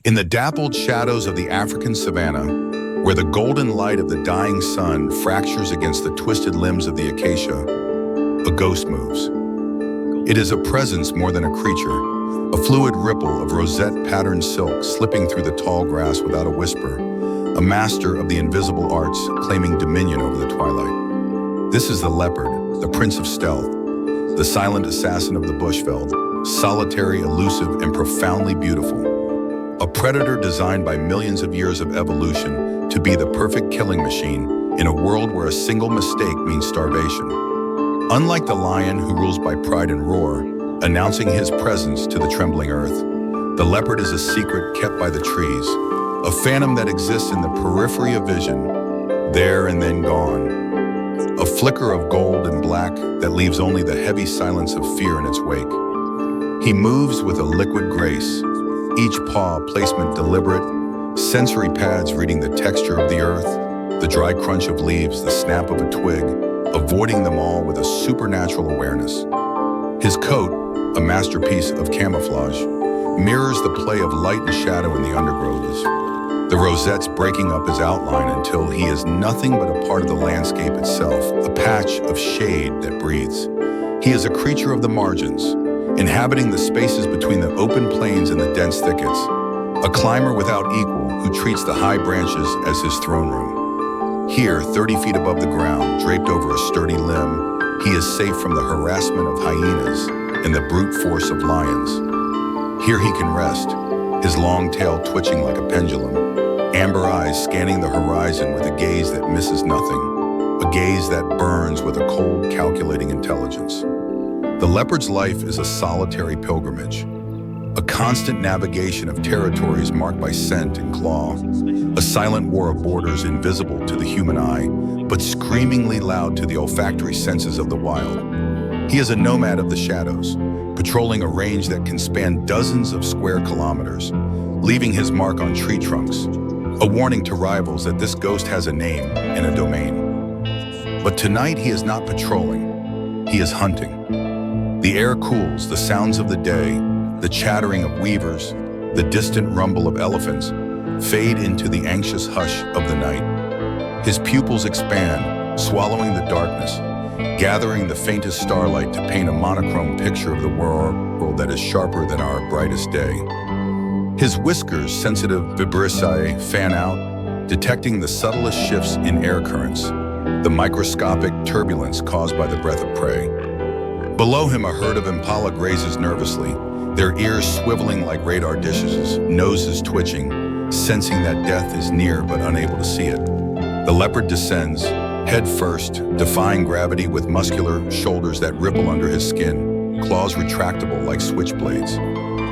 In the dappled shadows of the African Savannah, where the golden light of the dying sun fractures against the twisted limbs of the acacia, a ghost moves. It is a presence more than a creature, a fluid ripple of rosette-patterned silk slipping through the tall grass without a whisper, a master of the invisible arts claiming dominion over the twilight. This is the leopard, the prince of stealth, the silent assassin of the bushveld, solitary, elusive, and profoundly beautiful. A predator designed by millions of years of evolution to be the perfect killing machine in a world where a single mistake means starvation. Unlike the lion who rules by pride and roar, announcing his presence to the trembling earth, the leopard is a secret kept by the trees, a phantom that exists in the periphery of vision, there and then gone. A flicker of gold and black that leaves only the heavy silence of fear in its wake. He moves with a liquid grace, each paw placement deliberate, sensory pads reading the texture of the earth, the dry crunch of leaves, the snap of a twig, avoiding them all with a supernatural awareness. His coat, a masterpiece of camouflage, mirrors the play of light and shadow in the undergrowths, the rosettes breaking up his outline until he is nothing but a part of the landscape itself, a patch of shade that breathes. He is a creature of the margins, inhabiting the spaces between the open plains and the dense thickets, a climber without equal who treats the high branches as his throne room. Here, 30 feet above the ground, draped over a sturdy limb, he is safe from the harassment of hyenas and the brute force of lions. Here he can rest, his long tail twitching like a pendulum, amber eyes scanning the horizon with a gaze that misses nothing, a gaze that burns with a cold, calculating intelligence. The leopard's life is a solitary pilgrimage, a constant navigation of territories marked by scent and claw, a silent war of borders invisible to the human eye, but screamingly loud to the olfactory senses of the wild. He is a nomad of the shadows, patrolling a range that can span dozens of square kilometers, leaving his mark on tree trunks, a warning to rivals that this ghost has a name and a domain. But tonight he is not patrolling, he is hunting. The air cools, the sounds of the day, the chattering of weavers, the distant rumble of elephants, fade into the anxious hush of the night. His pupils expand, swallowing the darkness, gathering the faintest starlight to paint a monochrome picture of the world that is sharper than our brightest day. His whiskers, sensitive vibrissae, fan out, detecting the subtlest shifts in air currents, the microscopic turbulence caused by the breath of prey. Below him, a herd of impala grazes nervously, their ears swiveling like radar dishes, noses twitching, sensing that death is near but unable to see it. The leopard descends, head first, defying gravity with muscular shoulders that ripple under his skin, claws retractable like switchblades,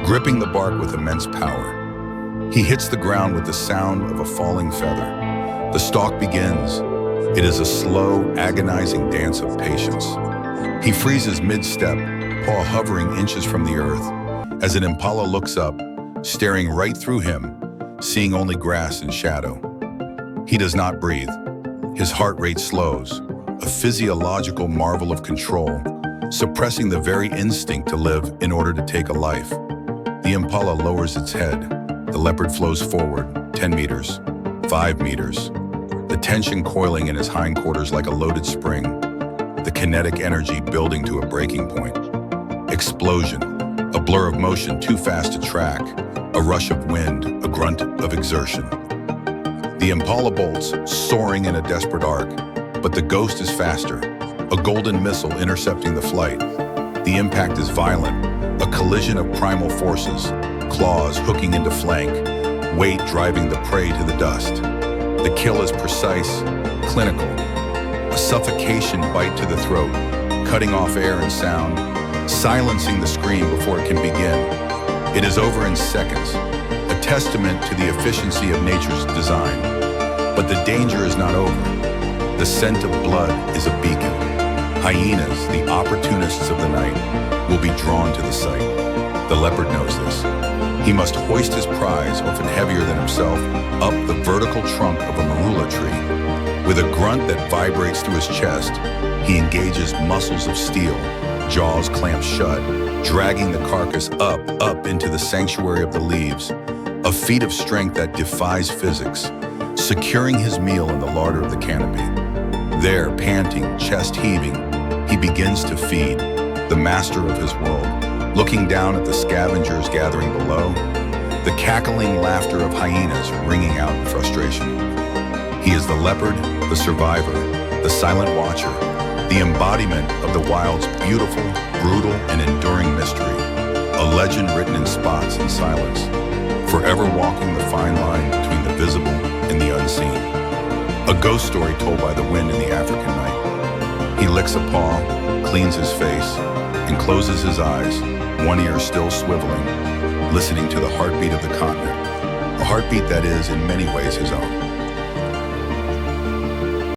gripping the bark with immense power. He hits the ground with the sound of a falling feather. The stalk begins. It is a slow, agonizing dance of patience. He freezes mid-step, paw hovering inches from the earth, as an impala looks up, staring right through him, seeing only grass and shadow. He does not breathe. His heart rate slows, a physiological marvel of control, suppressing the very instinct to live in order to take a life. The impala lowers its head. The leopard flows forward, 10 meters, 5 meters, the tension coiling in his hindquarters like a loaded spring, the kinetic energy building to a breaking point. Explosion, a blur of motion too fast to track, a rush of wind, a grunt of exertion. The impala bolts, soaring in a desperate arc, but the ghost is faster, a golden missile intercepting the flight. The impact is violent, a collision of primal forces, claws hooking into flank, weight driving the prey to the dust. The kill is precise, clinical, a suffocation bite to the throat, cutting off air and sound, silencing the scream before it can begin. It is over in seconds, a testament to the efficiency of nature's design. But the danger is not over. The scent of blood is a beacon. Hyenas, the opportunists of the night, will be drawn to the sight. The leopard knows this. He must hoist his prize, often heavier than himself, up the vertical trunk of a marula tree. With a grunt that vibrates through his chest, he engages muscles of steel, jaws clamped shut, dragging the carcass up into the sanctuary of the leaves, a feat of strength that defies physics, securing his meal in the larder of the canopy. There, panting, chest heaving, he begins to feed, the master of his world, looking down at the scavengers gathering below, the cackling laughter of hyenas ringing out in frustration. He is the leopard, the survivor, the silent watcher, the embodiment of the wild's beautiful, brutal, and enduring mystery, a legend written in spots and silence, forever walking the fine line between the visible and the unseen. A ghost story told by the wind in the African night. He licks a paw, cleans his face, and closes his eyes, one ear still swiveling, listening to the heartbeat of the continent, a heartbeat that is, in many ways, his own.